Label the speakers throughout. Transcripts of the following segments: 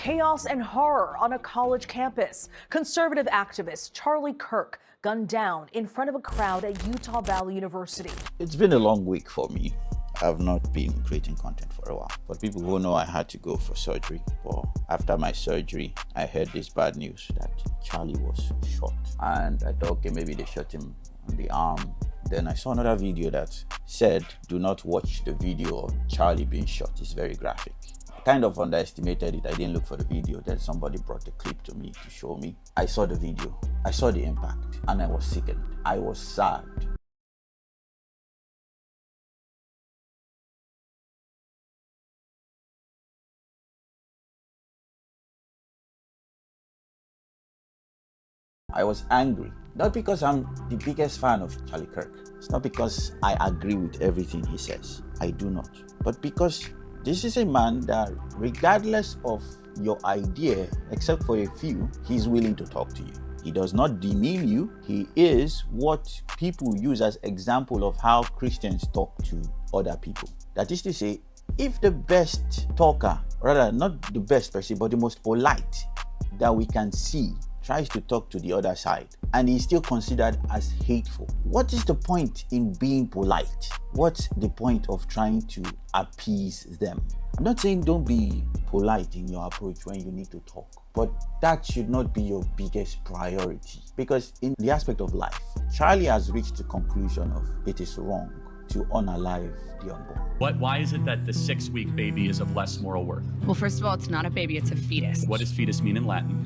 Speaker 1: Chaos and horror on a college campus. Conservative activist Charlie Kirk gunned down in front of a crowd at Utah Valley University.
Speaker 2: It's been a long week for me. I've not been creating content for a while. For people who know, I had to go for surgery. But after my surgery, I heard this bad news that Charlie was shot. And I thought, okay, maybe they shot him on the arm. Then I saw another video that said, do not watch the video of Charlie being shot. It's very graphic. I kind of underestimated it. I didn't look for the video. Then somebody brought the clip to me to show me. I saw the video. I saw the impact. And I was sickened. I was sad. I was angry, not because I'm the biggest fan of Charlie Kirk. It's not because I agree with everything he says. I do not. But because this is a man that, regardless of your idea, except for a few, he's willing to talk to you. He does not demean you. He is what people use as example of how Christians talk to other people. That is to say, if the best talker, rather not the best per se, but the most polite that we can see, tries to talk to the other side and is still considered as hateful, what is the point in being polite? What's the point of trying to appease them? I'm not saying don't be polite in your approach when you need to talk, but that should not be your biggest priority, because in the aspect of life, Charlie has reached the conclusion of it is wrong to unalive the unborn.
Speaker 3: Why is it that the 6-week baby is of less moral worth?
Speaker 4: Well, first of all, it's not a baby, it's a fetus.
Speaker 3: What does fetus mean in Latin?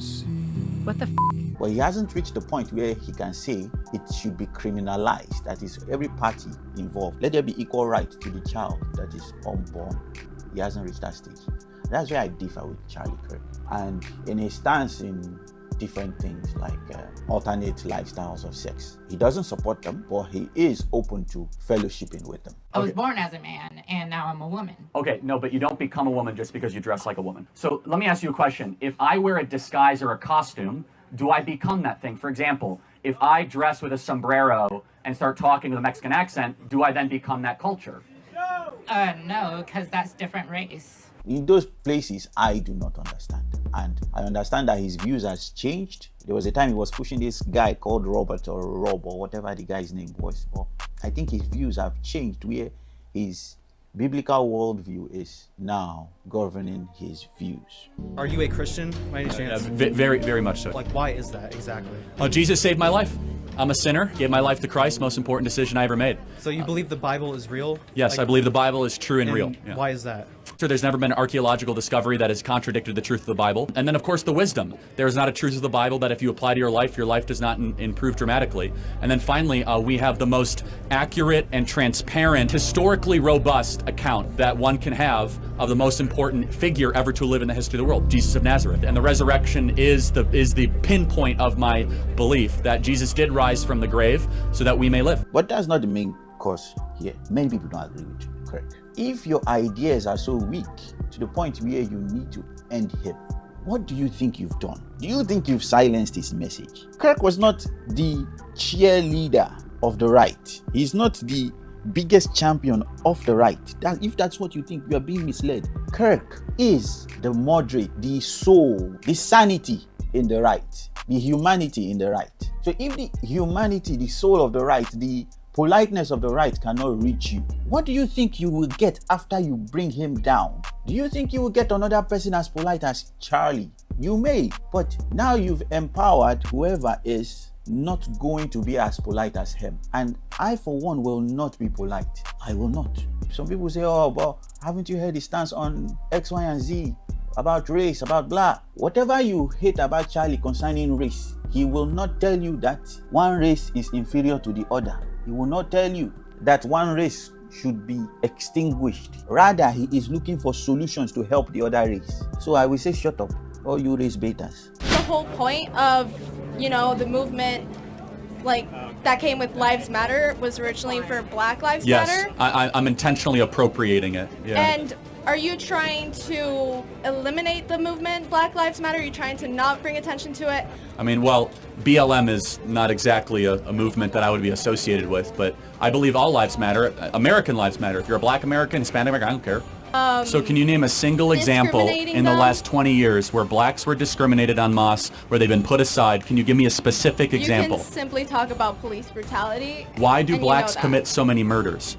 Speaker 4: What the f?
Speaker 2: But he hasn't reached the point where he can say it should be criminalized. That is, every party involved, let there be equal right to the child that is unborn. He hasn't reached that stage. That's where I differ with Charlie Kirk. And in his stance in different things like alternate lifestyles of sex, he doesn't support them, but he is open to fellowshipping with them.
Speaker 5: I was born as a man, and now I'm a woman.
Speaker 3: Okay, no, but you don't become a woman just because you dress like a woman. So let me ask you a question. If I wear a disguise or a costume, do I become that thing? For example, if I dress with a sombrero and start talking with a Mexican accent, do I then become that culture?
Speaker 5: No, because that's different race.
Speaker 2: In those places, I do not understand. And I understand that his views has changed. There was a time he was pushing this guy called Robert or Rob or whatever the guy's name was. But I think his views have changed, where his biblical worldview is now governing his views.
Speaker 6: Are you a Christian by any chance?
Speaker 3: Very, very much so.
Speaker 6: Like, why is that exactly?
Speaker 3: Jesus saved my life. I'm a sinner, gave my life to Christ, most important decision I ever made.
Speaker 6: So you believe the Bible is real?
Speaker 3: Yes, I believe the Bible is true and real. Yeah.
Speaker 6: Why is that?
Speaker 3: So there's never been an archaeological discovery that has contradicted the truth of the Bible. And then, of course, the wisdom. There is not a truth of the Bible that if you apply to your life does not improve dramatically. And then finally, we have the most accurate and transparent, historically robust account that one can have of the most important figure ever to live in the history of the world, Jesus of Nazareth. And the resurrection is the pinpoint of my belief that Jesus did rise from the grave so that we may live.
Speaker 2: But that's not the main cause here. Many people don't agree with Kirk. If your ideas are so weak to the point where you need to end him, what do you think you've done? Do you think you've silenced his message? Kirk was not the cheerleader of the right. He's not the biggest champion of the right. If that's what you think, you are being misled. Kirk is the moderate, the soul, the sanity in the right, the humanity in the right. So if the humanity, the soul of the right, the politeness of the right cannot reach you, what do you think you will get after you bring him down? Do you think you will get another person as polite as Charlie? You may, but now you've empowered whoever is not going to be as polite as him. And I, for one, will not be polite. I will not. Some people say, oh, but haven't you heard his stance on X, Y, and Z? About race, about blah. Whatever you hate about Charlie concerning race, he will not tell you that one race is inferior to the other. He will not tell you that one race should be extinguished. Rather, he is looking for solutions to help the other race. So I will say, shut up, all you race baiters.
Speaker 7: The whole point of, the movement, that came with Lives Matter was originally for Black Lives Matter.
Speaker 3: Yes, I'm intentionally appropriating it. Yeah.
Speaker 7: And are you trying to eliminate the movement Black Lives Matter? Are you trying to not bring attention to it?
Speaker 3: I mean, well, BLM is not exactly a movement that I would be associated with, but I believe all lives matter. American lives matter. If you're a Black American, Hispanic American, I don't care. So can you name a single example
Speaker 7: Discriminating
Speaker 3: in the
Speaker 7: them?
Speaker 3: last 20 years where blacks were discriminated en masse, where they've been put aside? Can you give me a specific example?
Speaker 7: You can simply talk about police brutality.
Speaker 3: Why do
Speaker 7: and you know
Speaker 3: blacks
Speaker 7: that.
Speaker 3: commit so many murders?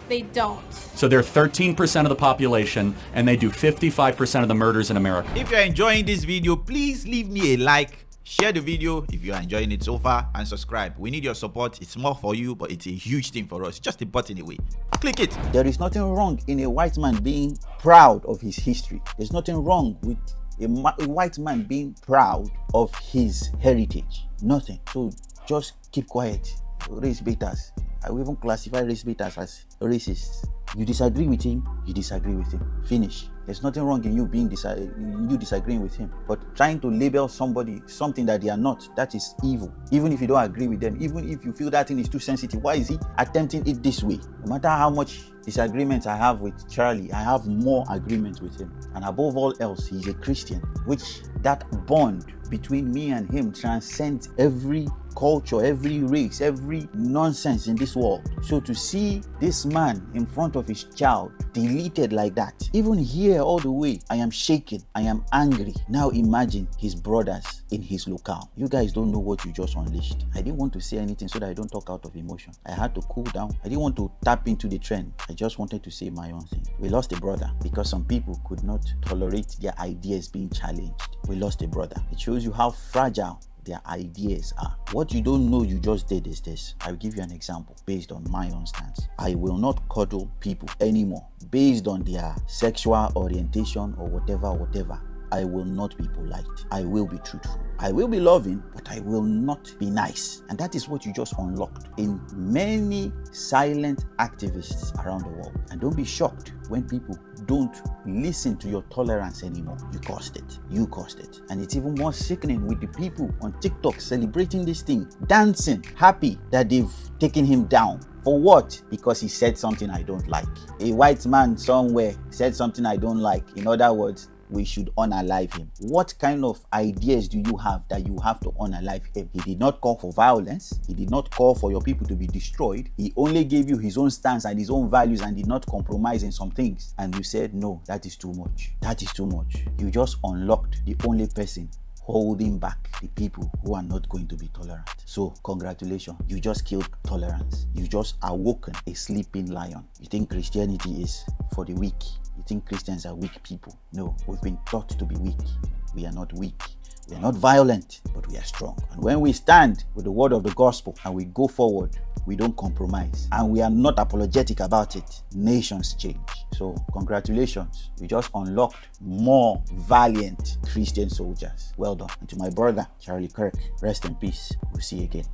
Speaker 7: They don't.
Speaker 3: So they're 13% of the population, and they do 55% of the murders in America.
Speaker 8: If you're enjoying this video, please leave me a like, share the video if you are enjoying it so far, and subscribe. We need your support. It's more for you, but it's a huge thing for us. Just a button away. Click it.
Speaker 2: There is nothing wrong in a white man being proud of his history. There's nothing wrong with a white man being proud of his heritage. Nothing. So just keep quiet. Race baiters. I will even classify race baiters as racists. You disagree with him, you disagree with him. Finish. There's nothing wrong in you being disagreeing with him. But trying to label somebody something that they are not, that is evil. Even if you don't agree with them, even if you feel that thing is too sensitive, why is he attempting it this way? No matter how much disagreements I have with Charlie, I have more agreement with him. And above all else, he's a Christian, which that bond between me and him transcends every culture, every race, every nonsense in this world. So to see this man in front of his child deleted like that, even here all the way, I am shaken, I am angry. Now imagine his brothers in his locale. You guys don't know what you just unleashed. I didn't want to say anything so that I don't talk out of emotion. I had to cool down. I didn't want to tap into the trend. I just wanted to say my own thing. We lost a brother because some people could not tolerate their ideas being challenged. We lost a brother. It shows you how fragile their ideas are. What you don't know you just did is this. I'll give you an example based on my own stance. I will not cuddle people anymore based on their sexual orientation or whatever. I will not be polite. I will be truthful. I will be loving, but I will not be nice. And that is what you just unlocked in many silent activists around the world. And don't be shocked when people don't listen to your tolerance anymore. You caused it. You caused it. And it's even more sickening with the people on TikTok celebrating this thing, dancing, happy that they've taken him down. For what? Because he said something I don't like. A white man somewhere said something I don't like. In other words, we should unalive him. What kind of ideas do you have that you have to unalive him? He did not call for violence. He did not call for your people to be destroyed. He only gave you his own stance and his own values and did not compromise in some things. And you said, no, that is too much. That is too much. You just unlocked the only person holding back the people who are not going to be tolerant. So congratulations, you just killed tolerance. You just awoken a sleeping lion. You think Christianity is for the weak? You think Christians are weak people? No, we've been taught to be weak. We are not weak. We are not violent, but we are strong. And when we stand with the word of the gospel and we go forward, we don't compromise and we are not apologetic about it, nations change. So congratulations, you just unlocked more valiant Christian soldiers. Well done. And to my brother Charlie Kirk, rest in peace. We'll see you again.